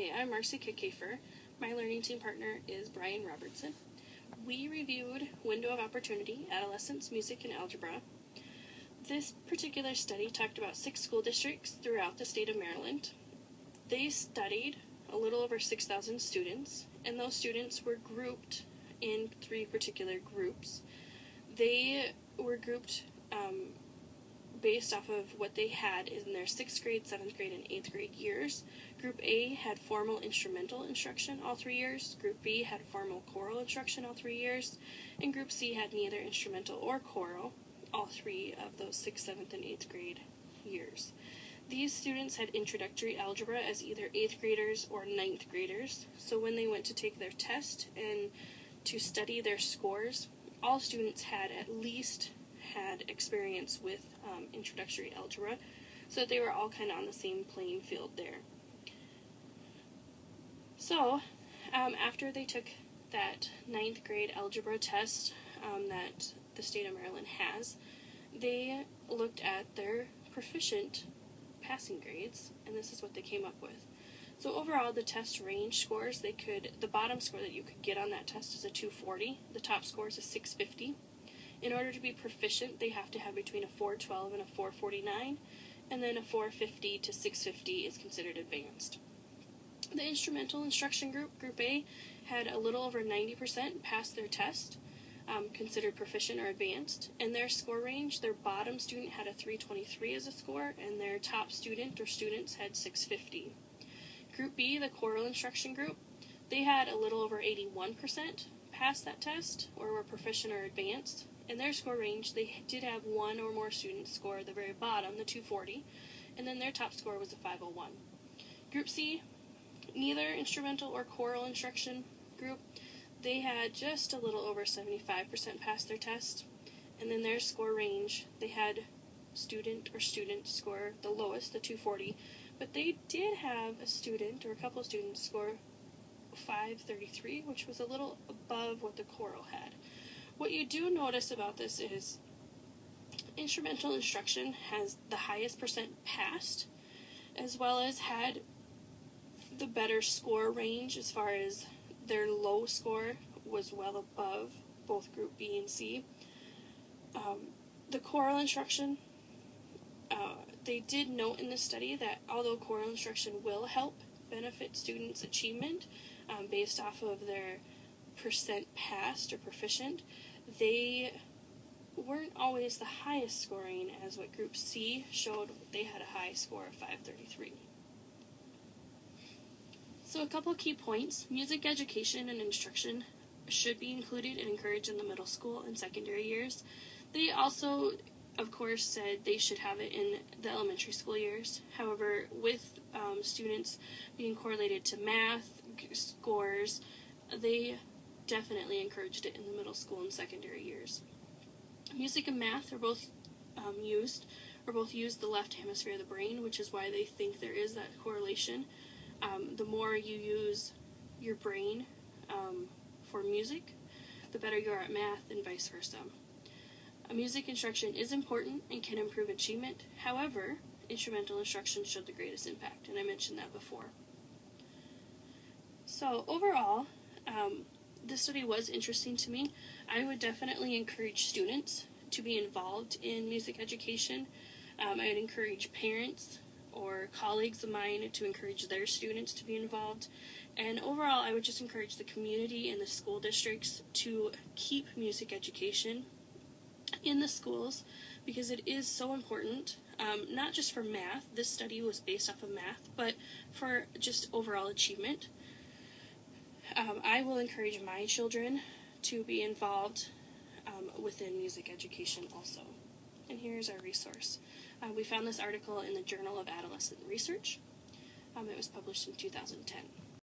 Hi, I'm Marcy Kickhafer. My learning team partner is Brian Robertson. We reviewed Window of Opportunity, Adolescence, Music, and Algebra. This particular study talked about 6 school districts throughout the state of Maryland. They studied a little over 6,000 students, and those students were grouped in 3 particular groups. They were grouped based off of what they had in their 6th grade, 7th grade, and 8th grade years. Group A had formal instrumental instruction all 3 years. Group B had formal choral instruction all 3 years. And Group C had neither instrumental or choral all 3 of those 6th, 7th, and 8th grade years. These students had introductory algebra as either 8th graders or 9th graders. So when they went to take their test and to study their scores, all students had at least had experience with introductory algebra, so that they were all kind of on the same playing field there. So, after they took that 9th grade algebra test that the state of Maryland has, they looked at their proficient passing grades, and this is what they came up with. So overall, the test range scores, the bottom score that you could get on that test is a 240, the top score is a 650. In order to be proficient, they have to have between a 412 and a 449, and then a 450 to 650 is considered advanced. The instrumental instruction group, Group A, had a little over 90% pass their test, considered proficient or advanced, and their score range, their bottom student had a 323 as a score, and their top student or students had 650. Group B, the choral instruction group, they had a little over 81% pass that test, or were proficient or advanced. In their score range, they did have 1 or more students score at the very bottom, the 240, and then their top score was a 501. Group C, neither instrumental or choral instruction group, they had just a little over 75% pass their test, and then their score range, they had student or students score the lowest, the 240, but they did have a student or a couple of students score 533, which was a little above what the choral had. What you do notice about this is instrumental instruction has the highest percent passed, as well as had the better score range as far as their low score was well above both Group B and C. The choral instruction, they did note in the study that although choral instruction will help benefit students' achievement based off of their percent passed or proficient, they weren't always the highest scoring, as what Group C showed. They had a high score of 533. So a couple key points. Music education and instruction should be included and encouraged in the middle school and secondary years. They also, of course, said they should have it in the elementary school years. However, with students being correlated to math scores, they definitely encouraged it in the middle school and secondary years. Music and math are both used the left hemisphere of the brain, which is why they think there is that correlation. The more you use your brain for music, the better you are at math, and vice versa. Music instruction is important and can improve achievement. However, instrumental instruction showed the greatest impact, and I mentioned that before. So overall, this study was interesting to me. I would definitely encourage students to be involved in music education. I would encourage parents or colleagues of mine to encourage their students to be involved. And overall, I would just encourage the community and the school districts to keep music education in the schools, because it is so important, not just for math. This study was based off of math, but for just overall achievement. I will encourage my children to be involved within music education also. And here's our resource. We found this article in the Journal of Adolescent Research. It was published in 2010.